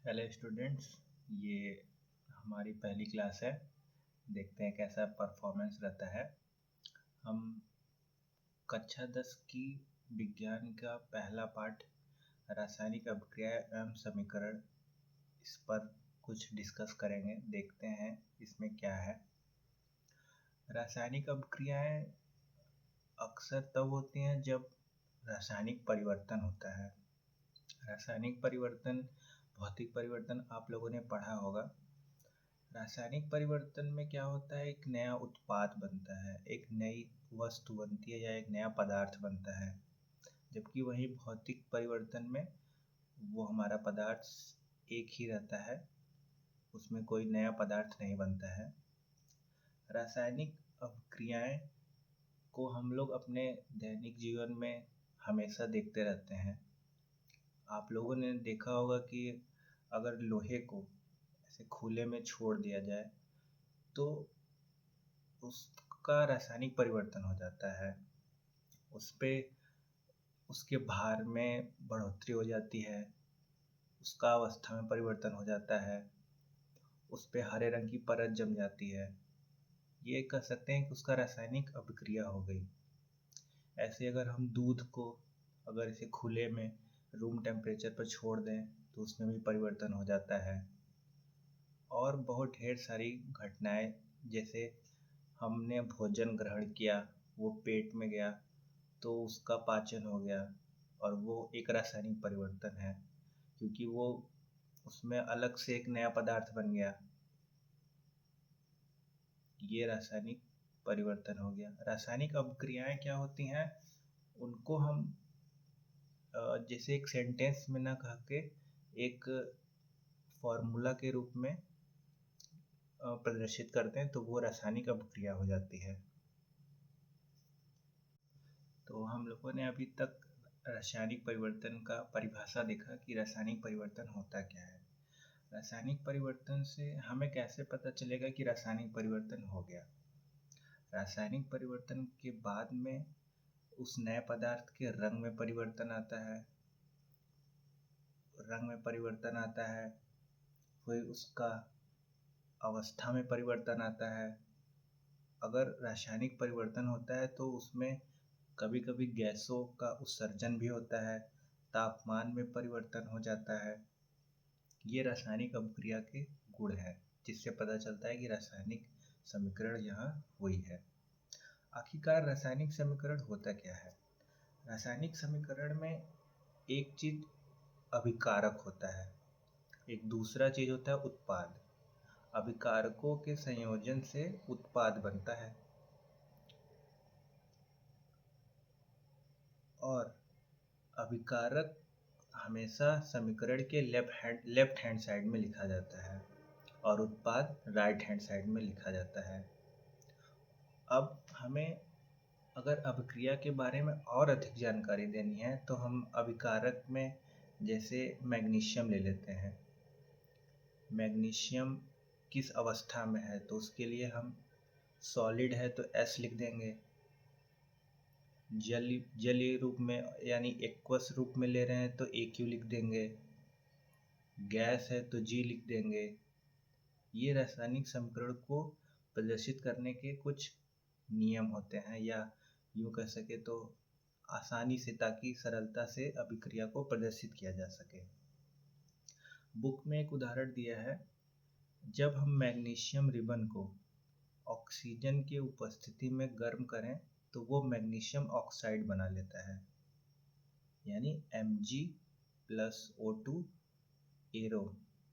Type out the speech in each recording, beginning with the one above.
Hello students, ये हमारी पहली क्लास है। देखते हैं कैसा परफॉर्मेंस रहता है। हम कक्षा 10 की विज्ञान का पहला पाठ रासायनिक अभिक्रिया एवं समीकरण, इस पर कुछ डिस्कस करेंगे। देखते हैं इसमें क्या है। रासायनिक अभिक्रियाएं अक्सर तब होती हैं जब रासायनिक परिवर्तन होता है। रासायनिक परिवर्तन, भौतिक परिवर्तन आप लोगों ने पढ़ा होगा। रासायनिक परिवर्तन में क्या होता है, एक नया उत्पाद बनता है, एक नई वस्तु बनती है या एक नया पदार्थ बनता है। जबकि वही भौतिक परिवर्तन में वो हमारा पदार्थ एक ही रहता है, उसमें कोई नया पदार्थ नहीं बनता है। रासायनिक अभिक्रियाएं को हम लोग अपने दैनिक जीवन में हमेशा देखते रहते हैं। आप लोगों ने देखा होगा कि अगर लोहे को ऐसे खुले में छोड़ दिया जाए तो उसका रासायनिक परिवर्तन हो जाता है। उस पे उसके भार में बढ़ोतरी हो जाती है, उसका अवस्था में परिवर्तन हो जाता है, उस पे हरे रंग की परत जम जाती है। ये कह सकते हैं कि उसका रासायनिक अभिक्रिया हो गई। ऐसे अगर हम दूध को अगर इसे खुले में रूम टेम्परेचर पर छोड़ दें तो उसमें भी परिवर्तन हो जाता है। और बहुत ढेर सारी घटनाएं, जैसे हमने भोजन ग्रहण किया, वो पेट में गया तो उसका पाचन हो गया, और वो एक रासायनिक परिवर्तन है, क्योंकि वो उसमें अलग से एक नया पदार्थ बन गया। ये रासायनिक परिवर्तन हो गया। रासायनिक अभिक्रियाएं क्या होती हैं, उनको हम जैसे एक सेंटेंस में ना कह के एक फॉर्मूला के रूप में प्रदर्शित करते हैं तो वो रासायनिक अभिक्रिया हो जाती है। तो हम लोगों ने अभी तक रासायनिक परिवर्तन का परिभाषा देखा कि रासायनिक परिवर्तन होता क्या है। रासायनिक परिवर्तन से हमें कैसे पता चलेगा कि रासायनिक परिवर्तन हो गया। रासायनिक परिवर्तन के बाद में उस नए पदार्थ के रंग में परिवर्तन आता है, फिर उसका अवस्था में परिवर्तन आता है। अगर रासायनिक परिवर्तन होता है तो उसमें कभी कभी गैसों का उत्सर्जन भी होता है, तापमान में परिवर्तन हो जाता है। ये रासायनिक अभिक्रिया के गुण है, जिससे पता चलता है कि रासायनिक समीकरण यहाँ हुई है। आखिरकार रासायनिक समीकरण होता क्या है। रासायनिक समीकरण में एक चीज अभिकारक होता है, एक दूसरा चीज होता है उत्पाद। अभिकारकों के संयोजन से उत्पाद बनता है, और अभिकारक हमेशा समीकरण के लेफ्ट हैंड साइड में लिखा जाता है और उत्पाद राइट हैंड साइड में लिखा जाता है। अब हमें अगर अभिक्रिया के बारे में और अधिक जानकारी देनी है तो हम अभिकारक में जैसे मैग्नीशियम ले लेते हैं। मैग्नीशियम किस अवस्था में है तो उसके लिए हम सॉलिड है तो S लिख देंगे, जलीय रूप में यानी एक्वस रूप में ले रहे हैं तो AQ लिख देंगे, गैस है तो G लिख देंगे। ये रासायनिक समीकरण को प्रदर्शित करने के कुछ नियम होते हैं, या यूँ कह सके तो आसानी से, ताकि सरलता से अभिक्रिया को प्रदर्शित किया जा सके। बुक में एक उदाहरण दिया है, जब हम मैग्नीशियम रिबन को ऑक्सीजन की उपस्थिति में गर्म करें तो वो मैग्नीशियम ऑक्साइड बना लेता है, यानी Mg+O2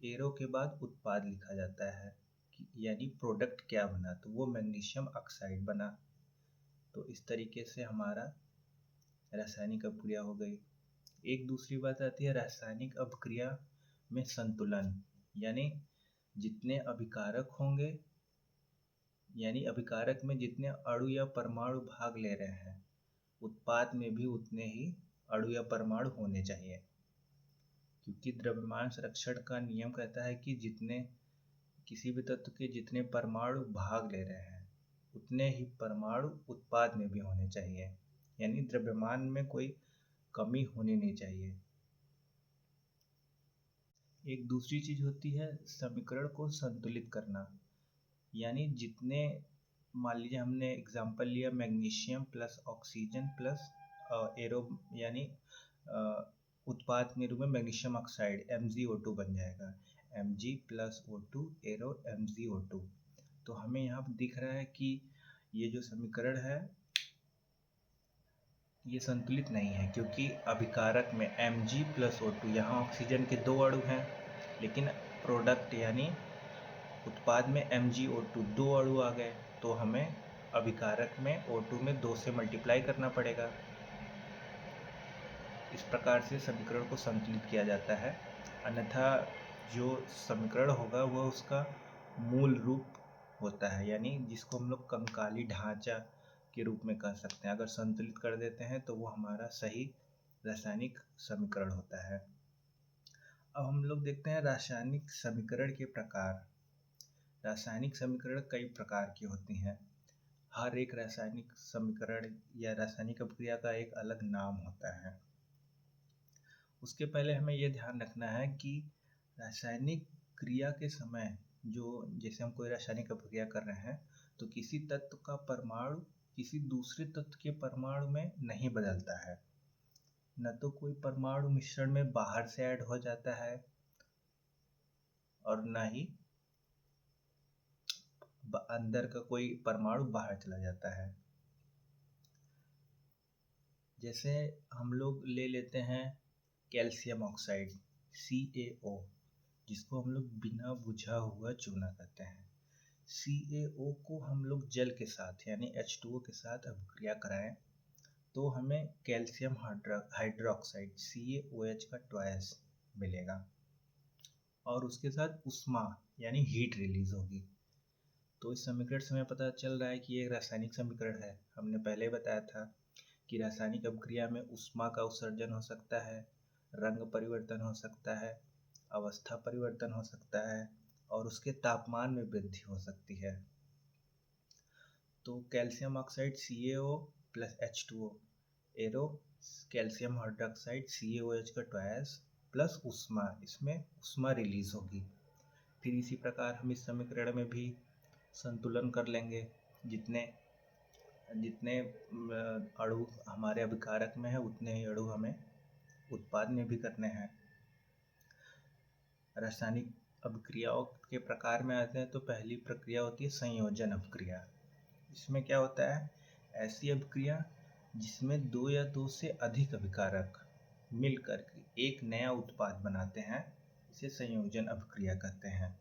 एरो के बाद उत्पाद लिखा जाता है, यानी प्रोडक्ट क्या बना, तो वो मैग्नीशियम ऑक्साइड बना। तो इस तरीके से हमारा रासायनिक अभिक्रिया हो गई। एक दूसरी बात आती है रासायनिक अभिक्रिया में संतुलन, यानी जितने अभिकारक होंगे, यानी अभिकारक में जितने अणु या परमाणु भाग ले रहे हैं, उत्पाद में भी उतने ही अणु या परमाणु होने चाहिए, क्योंकि द्रव्यमान संरक्षण का नियम कहता है कि जितने किसी भी तत्व के जितने परमाणु भाग ले रहे हैं उतने ही परमाणु उत्पाद में भी होने चाहिए, यानी द्रव्यमान में कोई कमी होनी नहीं चाहिए। एक दूसरी चीज़ होती है समीकरण को संतुलित करना, यानी जितने, मान लीजिए हमने एग्जांपल लिया magnesium plus oxygen plus arrow, यानी उत्पाद के रूप में मैग्नीशियम ऑक्साइड MgO2 बन जाएगा, Mg plus O2 arrow MgO2। तो हमें यहाँ पर दिख रहा है कि ये जो समीकरण है ये संतुलित नहीं है, क्योंकि अभिकारक में Mg प्लस O2, यहाँ ऑक्सीजन के 2 अणु हैं, लेकिन प्रोडक्ट यानी उत्पाद में MgO2 2 अणु आ गए, तो हमें अभिकारक में O2 में 2 से मल्टीप्लाई करना पड़ेगा। इस प्रकार से समीकरण को संतुलित किया जाता है, अन्यथा जो समीकरण होगा वह उसका मूल रूप होता है, यानी जिसको हम लोग कंकाली ढांचा के रूप में कह सकते हैं। अगर संतुलित कर देते हैं तो वो हमारा सही रासायनिक समीकरण होता है। अब हम लोग देखते हैं रासायनिक समीकरण के प्रकार। रासायनिक समीकरण कई प्रकार की होती हैं। हर एक रासायनिक समीकरण या रासायनिक अभिक्रिया का एक अलग नाम होता है। उसके पहले हमें यह ध्यान रखना है कि रासायनिक क्रिया के समय जैसे हम कोई रासायनिक अभिक्रिया कर रहे हैं तो किसी तत्व का परमाणु किसी दूसरे तत्व के परमाणु में नहीं बदलता है। न तो कोई परमाणु मिश्रण में बाहर से ऐड हो जाता है और न ही अंदर का कोई परमाणु बाहर चला जाता है। जैसे हम लोग ले लेते हैं कैल्शियम ऑक्साइड CaO, जिसको हम लोग बिना बुझा हुआ चूना कहते हैं। CaO को हम लोग जल के साथ यानी H2O के साथ अभिक्रिया कराएं तो हमें कैल्शियम हाइड्रोक्साइड CaOH का ट्वाइस मिलेगा और उसके साथ उष्मा यानी हीट रिलीज होगी। तो इस समीकरण से हमें पता चल रहा है कि ये एक रासायनिक समीकरण है। हमने पहले बताया था कि रासायनिक अभिक्रिया में उष्मा का उत्सर्जन हो सकता है, रंग परिवर्तन हो सकता है, अवस्था परिवर्तन हो सकता है और उसके तापमान में वृद्धि हो सकती है। तो calcium oxide CaO plus H2O arrow calcium hydroxide CaOH का ट्वाइस प्लस उष्मा, इसमें उष्मा रिलीज होगी। फिर इसी प्रकार हम इस समीकरण में भी संतुलन कर लेंगे। जितने जितने अणु हमारे अभिकारक में है उतने ही अणु हमें उत्पाद में भी करने हैं। रासायनिक अभिक्रियाओं के प्रकार में आते हैं तो पहली प्रक्रिया होती है संयोजन अभिक्रिया। इसमें क्या होता है, ऐसी अभिक्रिया जिसमें 2 या 2 से अधिक अभिकारक मिलकर एक नया उत्पाद बनाते हैं, इसे संयोजन अभिक्रिया कहते हैं।